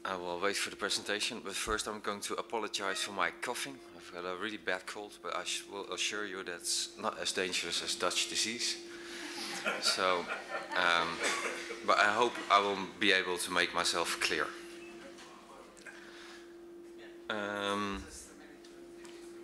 I will wait for the presentation, but first I'm going to apologize for my coughing. I've got a really bad cold, but I will assure you that's not as dangerous as Dutch disease. So, but I hope I will be able to make myself clear.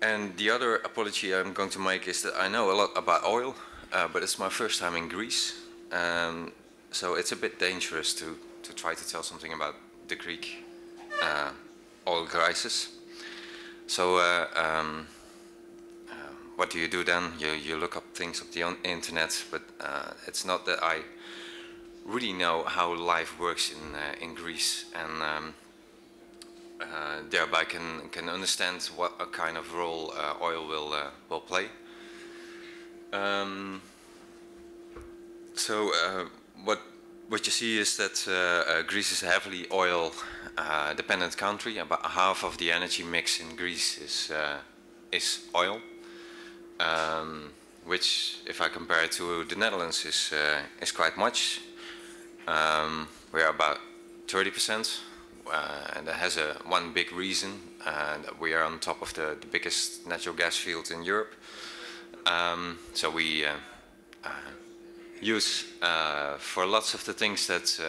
And the other apology I'm going to make is that I know a lot about oil, but it's my first time in Greece. So it's a bit dangerous to try to tell something about the Greek oil crisis. So what do you do then? You look up things on the internet, but it's not that I really know how life works in Greece, and thereby can understand what a kind of role oil will play. So what you see is that Greece is a heavily oil dependent country. About half of the energy mix in Greece is oil, which, if I compare it to the Netherlands, is quite much. We are about 30%, and that has one big reason. That we are on top of the biggest natural gas field in Europe. So we use for lots of the things that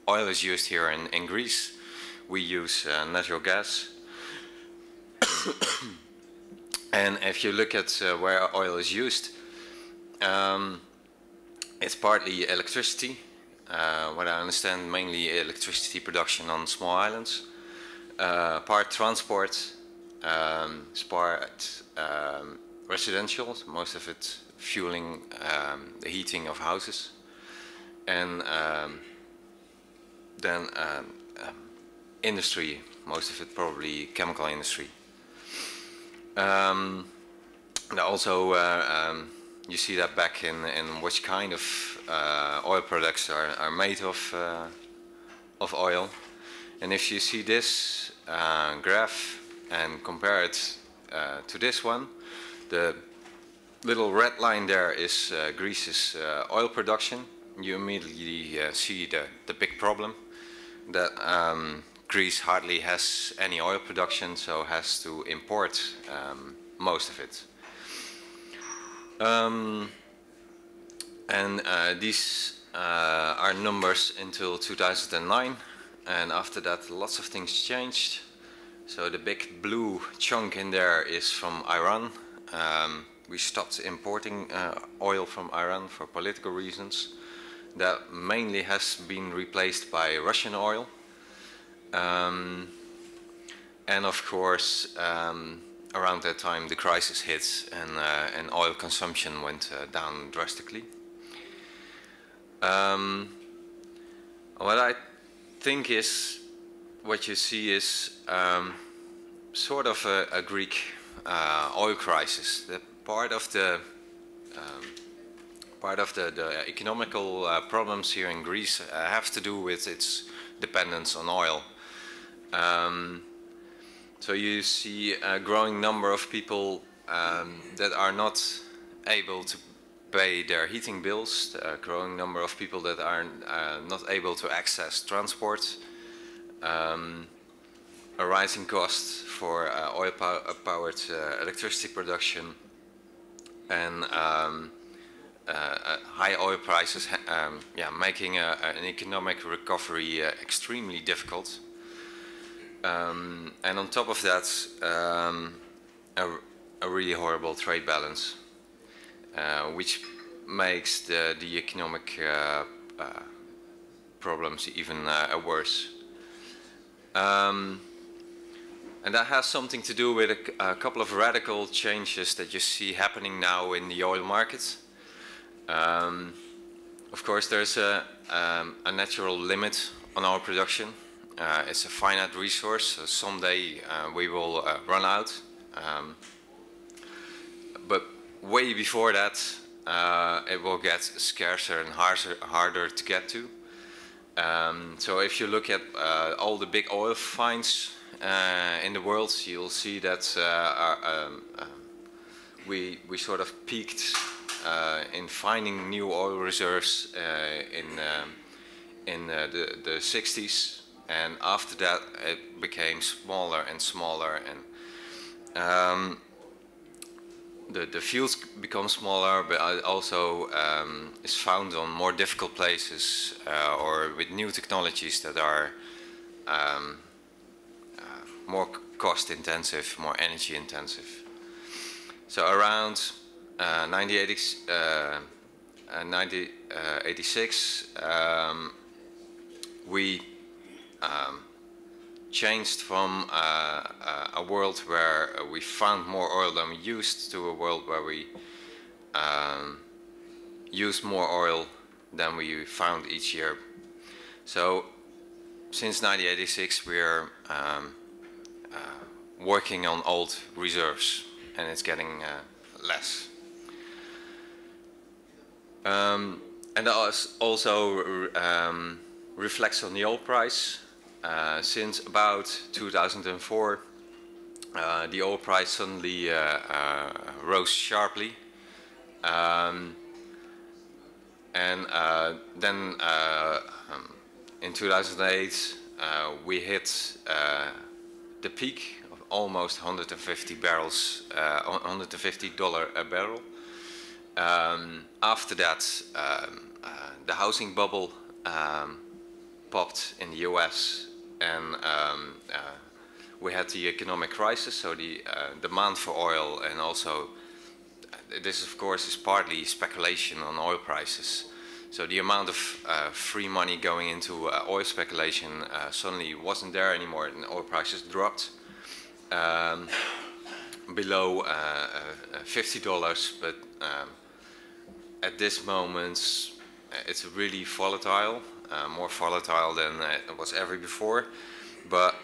oil is used here in Greece. We use natural gas. And if you look at where oil is used, it's partly electricity. What I understand, mainly electricity production on small islands. Part transport, part residential, most of it fueling the heating of houses, and then industry, most of it probably chemical industry. And also you see that back in which kind of oil products are made of oil. And if you see this graph and compare it to this one, the little red line there is Greece's oil production. You immediately see the big problem that Greece hardly has any oil production, so has to import most of it. And these are numbers until 2009, and after that lots of things changed. So the big blue chunk in there is from Iran. We stopped importing oil from Iran for political reasons. That mainly has been replaced by Russian oil. And of course, around that time the crisis hit, and oil consumption went down drastically. What I think is, what you see is sort of a Greek oil crisis. The part of the economical problems here in Greece have to do with its dependence on oil. So you see a growing number of people that are not able to pay their heating bills, a growing number of people that are not able to access transport, a rising cost for oil-powered electricity production, and high oil prices making an economic recovery extremely difficult. And on top of that, a really horrible trade balance, which makes the economic problems even worse. And that has something to do with a couple of radical changes that you see happening now in the oil market. Of course, there's a natural limit on our production. It's a finite resource, so someday we will run out. But way before that, it will get scarcer and harder to get to. So if you look at all the big oil finds in the world, you'll see that we sort of peaked in finding new oil reserves in the 60s. and after that it became smaller and smaller, and the fields become smaller, but it also is found on more difficult places or with new technologies that are more cost intensive, more energy intensive. So around 1986, we changed from a world where we found more oil than we used to a world where we use more oil than we found each year. So since 1986 we're working on old reserves, and it's getting less. And that also reflects on the oil price. Since about 2004, the oil price suddenly rose sharply, and then in 2008 we hit the peak of almost 150 barrels, $150 a barrel. After that, the housing bubble popped in the US, and we had the economic crisis, so the demand for oil, and also this of course is partly speculation on oil prices. So the amount of free money going into oil speculation suddenly wasn't there anymore, and oil prices dropped below $50, but at this moment it's really volatile, more volatile than it was ever before, but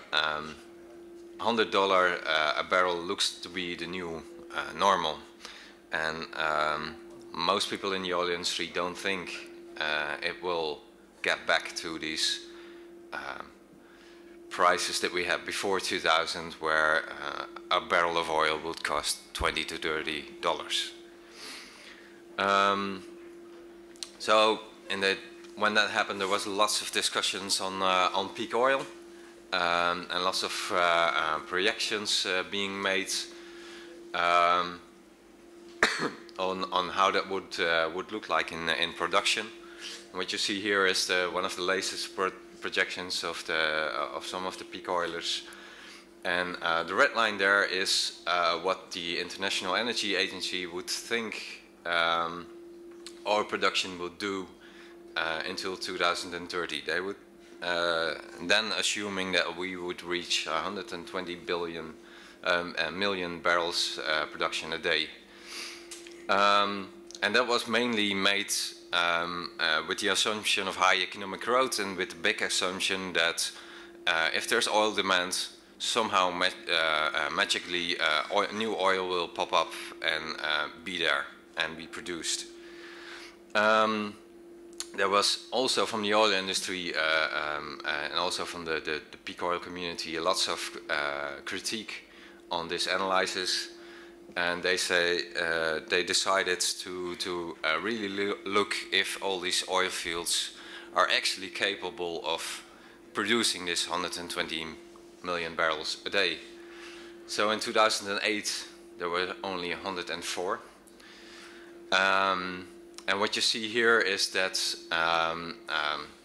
$100 a barrel looks to be the new normal, and most people in the oil industry don't think it will get back to these prices that we had before 2000, where a barrel of oil would cost $20 to $30. So when that happened, there was lots of discussions on peak oil, and lots of projections being made on how that would look like in production. And what you see here is one of the latest projections of some of the peak oilers, and the red line there is what the International Energy Agency would think oil production will do until 2030. They would then, assuming that we would reach 120 million barrels production a day, and that was mainly made with the assumption of high economic growth, and with the big assumption that if there's oil demand, somehow magically new oil will pop up and be there and be produced. There was also from the oil industry and also from the peak oil community lots of critique on this analysis, and they say they decided to really look if all these oil fields are actually capable of producing this 120 million barrels a day. So in 2008 there were only 104. And what you see here is that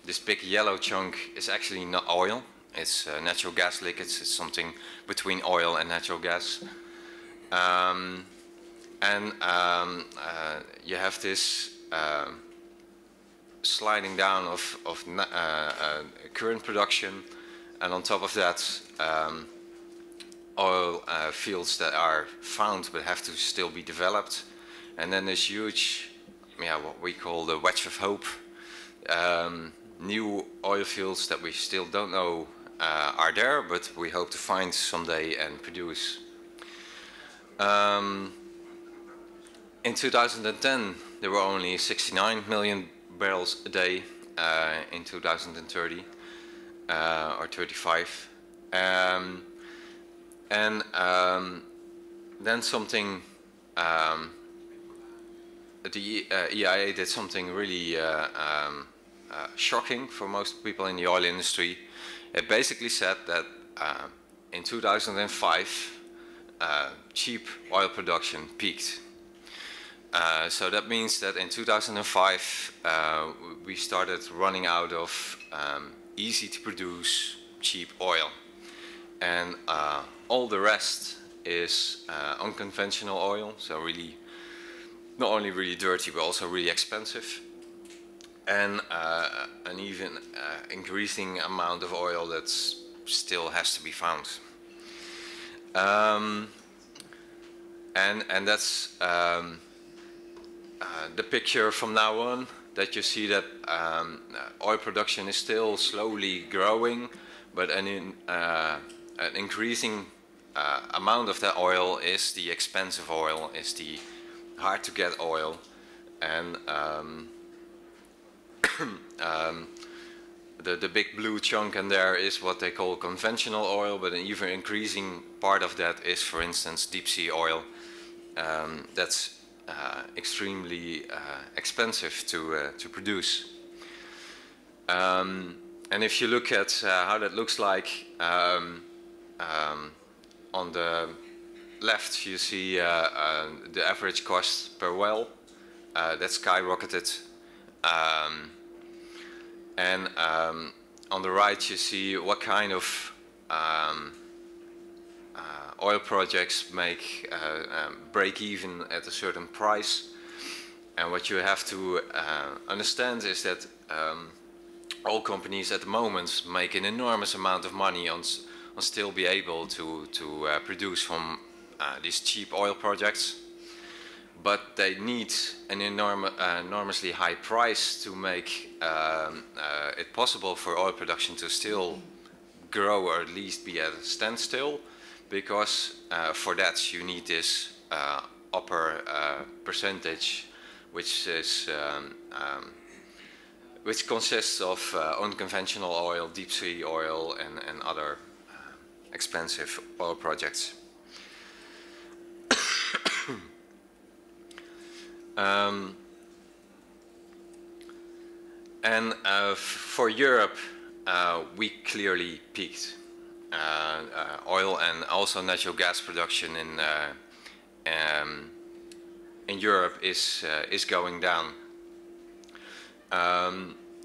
this big yellow chunk is actually not oil, it's natural gas liquids. It's something between oil and natural gas. You have this sliding down of current production, and on top of that oil fields that are found but have to still be developed, and then this huge, what we call the wedge of hope, new oil fields that we still don't know are there, but we hope to find someday and produce. In 2010 there were only 69 million barrels a day. In 2030 or 35, then something, the EIA did something really shocking for most people in the oil industry, It basically said that in 2005, cheap oil production peaked. So that means that in 2005 we started running out of easy to produce cheap oil, and all the rest is unconventional oil, so really not only really dirty but also really expensive, and an even increasing amount of oil that still has to be found. And that's the picture from now on, that you see that oil production is still slowly growing, but an increasing amount of that oil is the expensive oil, is the hard to get oil, and the big blue chunk in there is what they call conventional oil, but an even increasing part of that is, for instance, deep sea oil. That's extremely expensive to produce. And if you look at how that looks like, on the left you see the average cost per well. That skyrocketed. And on the right you see what kind of oil projects make break even at a certain price. And what you have to understand is that oil companies at the moment make an enormous amount of money on still be able to produce from these cheap oil projects, but they need an enormously high price to make it possible for oil production to still grow, or at least be at a standstill, because for that you need this upper percentage, which is which consists of unconventional oil, deep sea oil, and other expensive oil projects. For Europe, we clearly peaked. Oil and also natural gas production in Europe is going down.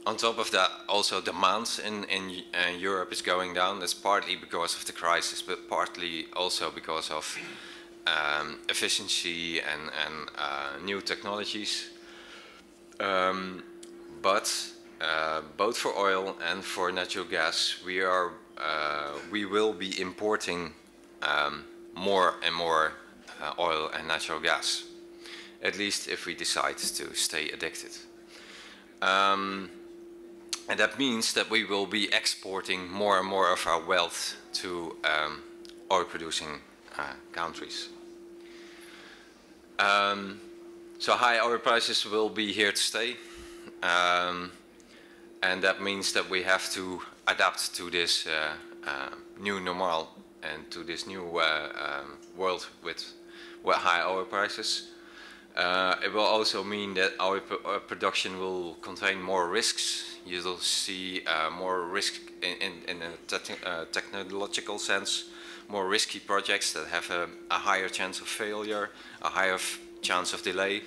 On top of that, also demand in Europe is going down. That's partly because of the crisis, but partly also because of efficiency and new technologies. But both for oil and for natural gas, we will be importing more and more oil and natural gas, at least if we decide to stay addicted. And that means that we will be exporting more and more of our wealth to oil-producing countries. So high oil prices will be here to stay, and that means that we have to adapt to this new normal and to this new world with high oil prices. It will also mean that our production will contain more risks. You will see more risk in a technological sense, more risky projects that have a higher chance of failure, a higher chance of delay.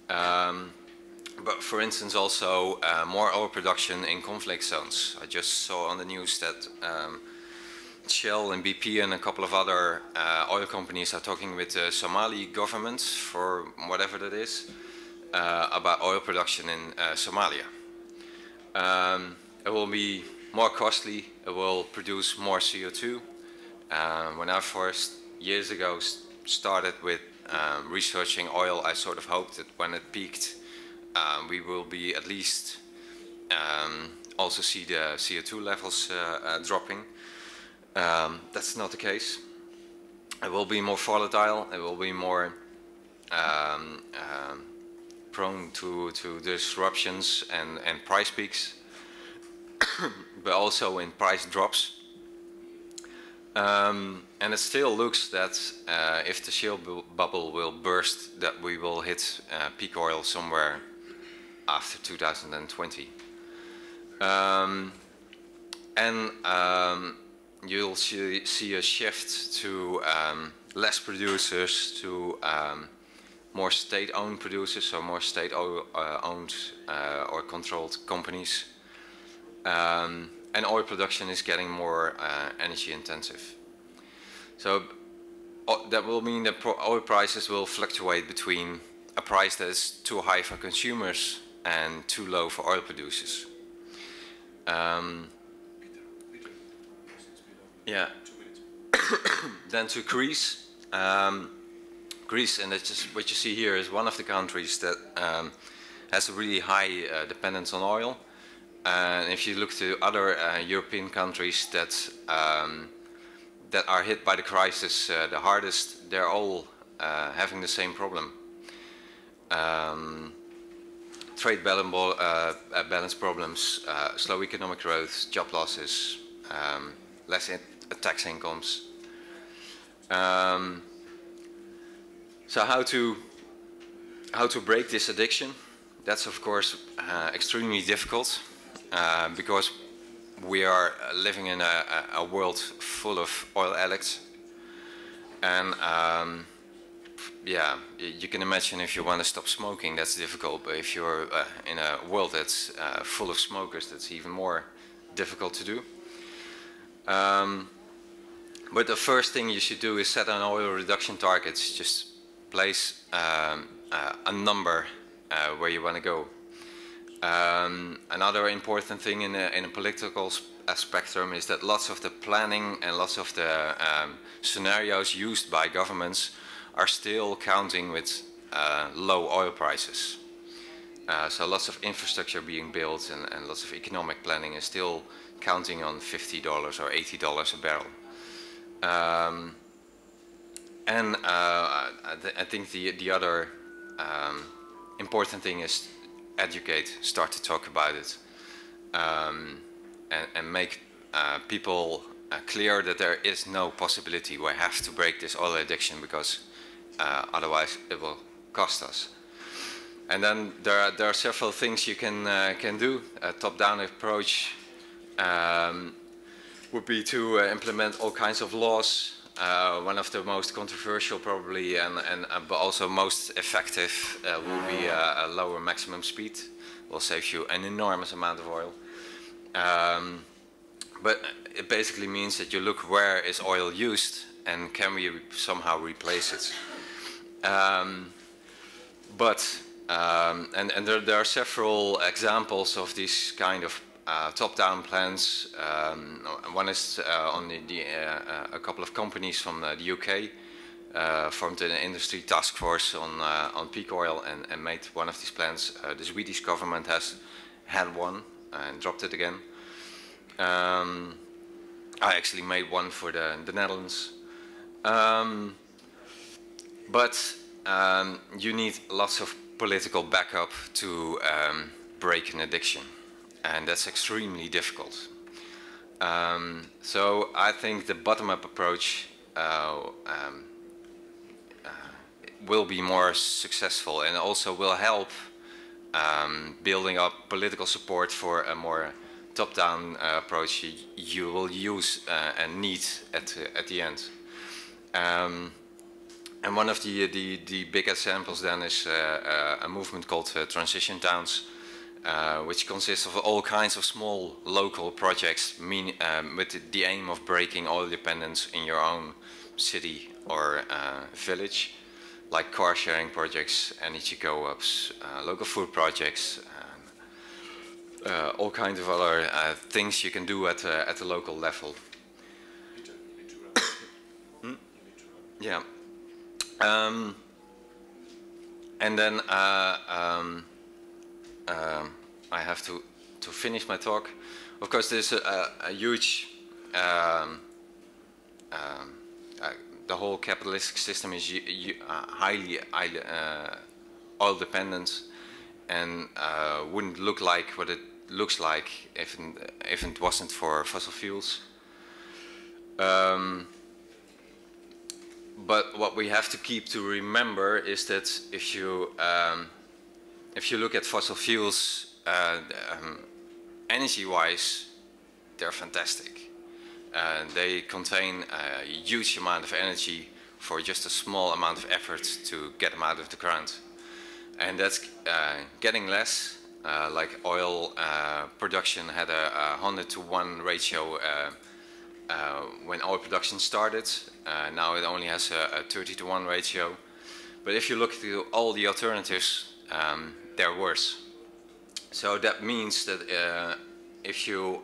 But for instance also more oil production in conflict zones. I just saw on the news that Shell and BP and a couple of other oil companies are talking with the Somali government, for whatever that is, about oil production in Somalia. It will be more costly, it will produce more CO2. When I first, years ago, started with researching oil, I sort of hoped that when it peaked, we will be at least also see the CO2 levels dropping. That's not the case. It will be more volatile, it will be more prone to disruptions and price peaks, but also in price drops. And it still looks that if the shale bubble will burst, that we will hit peak oil somewhere after 2020. And you'll see a shift to less producers, to more state-owned producers, so more state-owned or controlled companies. And oil production is getting more energy intensive. So that will mean that oil prices will fluctuate between a price that is too high for consumers and too low for oil producers. Yeah. Then to Greece. Greece, and that's just what you see here, is one of the countries that has a really high dependence on oil. And if you look to other European countries that that are hit by the crisis the hardest, they're all having the same problem. Trade balance problems, slow economic growth, job losses, less tax incomes. So how to break this addiction? That's of course extremely difficult because we are living in a world full of oil addicts, and yeah, you can imagine if you want to stop smoking, that's difficult. But if you're in a world that's full of smokers, that's even more difficult to do. But the first thing you should do is set an oil reduction targets. Just place a number where you want to go. Another important thing in a political spectrum is that lots of the planning and lots of the scenarios used by governments are still counting with low oil prices. So lots of infrastructure being built and lots of economic planning is still counting on $50 or $80 a barrel. And I think the other important thing is educate, start to talk about it, and make people clear that there is no possibility we have to break this oil addiction, because otherwise it will cost us. And then there are several things you can do. A top-down approach would be to implement all kinds of laws. One of the most controversial probably but also most effective will be a lower maximum speed. Will save you an enormous amount of oil. But it basically means that you look where is oil used and can we somehow replace it. And there are several examples of these kind of top-down plans. One is on a couple of companies from the UK formed an industry task force on peak oil and made one of these plans. The Swedish government has had one and dropped it again. I actually made one for the Netherlands. But you need lots of political backup to break an addiction. And that's extremely difficult. So I think the bottom-up approach will be more successful and also will help building up political support for a more top-down approach you will use and need at the end. And one of the big examples then is a movement called Transition Towns, which consists of all kinds of small local projects with the aim of breaking oil dependence in your own city or village, like car sharing projects, energy co-ops, local food projects, all kinds of other things you can do at the local level. Yeah. And then I have to finish my talk. Of course, there's a huge the whole capitalistic system is highly oil dependent and wouldn't look like what it looks like if it wasn't for fossil fuels. But what we have to keep to remember is that if you look at fossil fuels, energy-wise, they're fantastic. They contain a huge amount of energy for just a small amount of effort to get them out of the ground. And that's getting less. Like oil production had a 100-to-1 ratio when oil production started. Now it only has a 30-to-1 ratio. But if you look at all the alternatives, they're worse. So that means that if you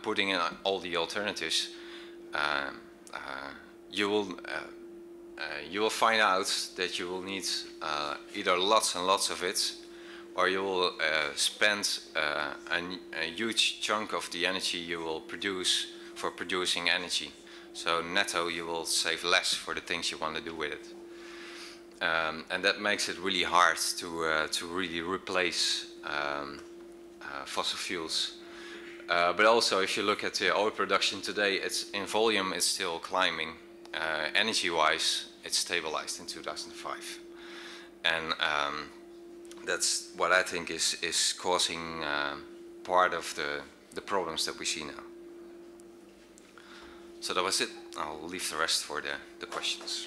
putting in all the alternatives, you will find out that you will need either lots and lots of it, or you will spend a huge chunk of the energy you will produce for producing energy. So netto, you will save less for the things you want to do with it. And that makes it really hard to really replace fossil fuels. But also, if you look at the oil production today, it's in volume, it's still climbing. Energy-wise, it's stabilized in 2005. And that's what I think is causing part of the problems that we see now. So that was it. I'll leave the rest for the questions.